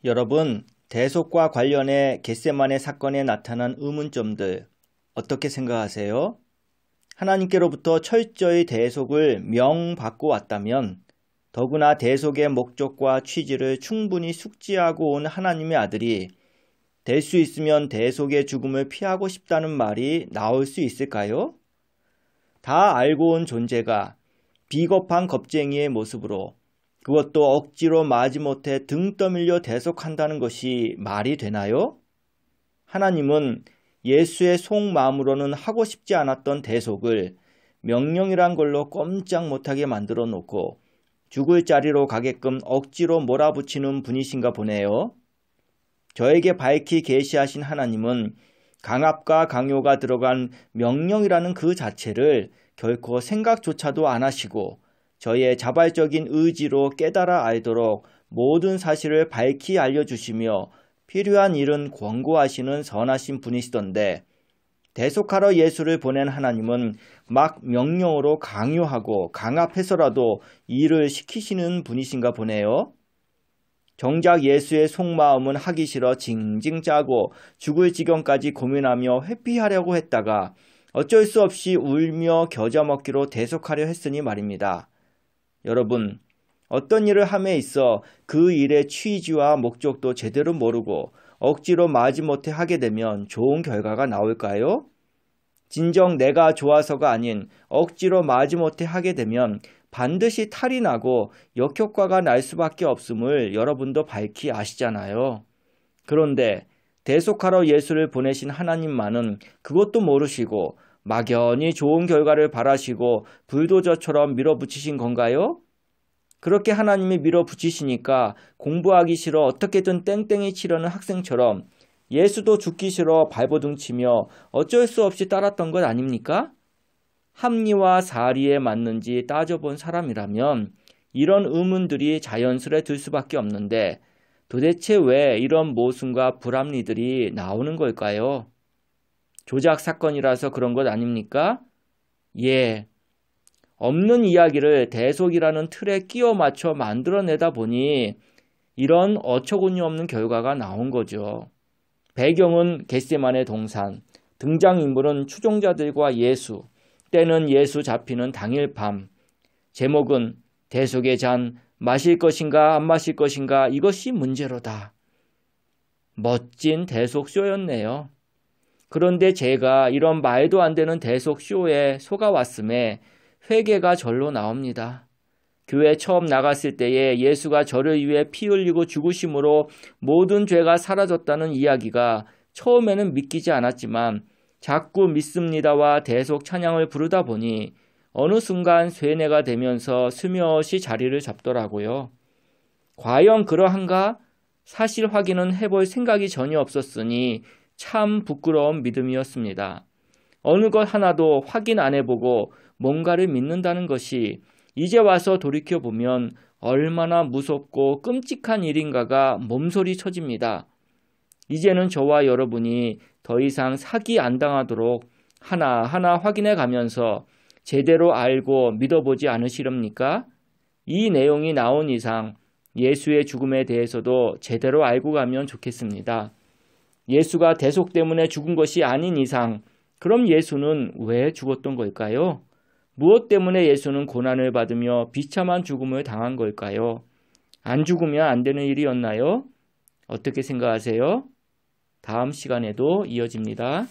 여러분, 대속과 관련해 겟세마네 사건에 나타난 의문점들 어떻게 생각하세요? 하나님께로부터 철저히 대속을 명받고 왔다면 더구나 대속의 목적과 취지를 충분히 숙지하고 온 하나님의 아들이 될 수 있으면 대속의 죽음을 피하고 싶다는 말이 나올 수 있을까요? 다 알고 온 존재가 비겁한 겁쟁이의 모습으로 그것도 억지로 마지못해 등 떠밀려 대속한다는 것이 말이 되나요? 하나님은 예수의 속마음으로는 하고 싶지 않았던 대속을 명령이란 걸로 꼼짝 못하게 만들어 놓고 죽을 자리로 가게끔 억지로 몰아붙이는 분이신가 보네요. 저에게 밝히 계시하신 하나님은 강압과 강요가 들어간 명령이라는 그 자체를 결코 생각조차도 안 하시고 저의 자발적인 의지로 깨달아 알도록 모든 사실을 밝히 알려주시며 필요한 일은 권고하시는 선하신 분이시던데 대속하러 예수를 보낸 하나님은 막 명령으로 강요하고 강압해서라도 일을 시키시는 분이신가 보네요. 정작 예수의 속마음은 하기 싫어 징징 짜고 죽을 지경까지 고민하며 회피하려고 했다가 어쩔 수 없이 울며 겨자 먹기로 대속하려 했으니 말입니다. 여러분, 어떤 일을 함에 있어 그 일의 취지와 목적도 제대로 모르고 억지로 마지못해 하게 되면 좋은 결과가 나올까요? 진정 내가 좋아서가 아닌 억지로 마지못해 하게 되면 반드시 탈이 나고 역효과가 날 수밖에 없음을 여러분도 밝히 아시잖아요. 그런데 대속하러 예수를 보내신 하나님만은 그것도 모르시고 막연히 좋은 결과를 바라시고 불도저처럼 밀어붙이신 건가요? 그렇게 하나님이 밀어붙이시니까 공부하기 싫어 어떻게든 땡땡이 치려는 학생처럼 예수도 죽기 싫어 발버둥 치며 어쩔 수 없이 따랐던 것 아닙니까? 합리와 사리에 맞는지 따져본 사람이라면 이런 의문들이 자연스레 들 수밖에 없는데 도대체 왜 이런 모순과 불합리들이 나오는 걸까요? 조작 사건이라서 그런 것 아닙니까? 예, 없는 이야기를 대속이라는 틀에 끼워 맞춰 만들어내다 보니 이런 어처구니 없는 결과가 나온 거죠. 배경은 겟세마네 동산, 등장인물은 추종자들과 예수, 때는 예수 잡히는 당일 밤. 제목은 대속의 잔 마실 것인가 안 마실 것인가 이것이 문제로다. 멋진 대속쇼였네요. 그런데 제가 이런 말도 안 되는 대속쇼에 속아왔음에 회개가 절로 나옵니다. 교회 처음 나갔을 때에 예수가 저를 위해 피 흘리고 죽으심으로 모든 죄가 사라졌다는 이야기가 처음에는 믿기지 않았지만 자꾸 믿습니다와 대속 찬양을 부르다 보니 어느 순간 쇠뇌가 되면서 스며시 자리를 잡더라고요. 과연 그러한가? 사실 확인은 해볼 생각이 전혀 없었으니 참 부끄러운 믿음이었습니다. 어느 것 하나도 확인 안 해보고 뭔가를 믿는다는 것이 이제 와서 돌이켜보면 얼마나 무섭고 끔찍한 일인가가 몸소리 쳐집니다. 이제는 저와 여러분이 더 이상 사기 안 당하도록 하나하나 확인해 가면서 제대로 알고 믿어보지 않으시렵니까? 이 내용이 나온 이상 예수의 죽음에 대해서도 제대로 알고 가면 좋겠습니다. 예수가 대속 때문에 죽은 것이 아닌 이상 그럼 예수는 왜 죽었던 걸까요? 무엇 때문에 예수는 고난을 받으며 비참한 죽음을 당한 걸까요? 안 죽으면 안 되는 일이었나요? 어떻게 생각하세요? 다음 시간에도 이어집니다.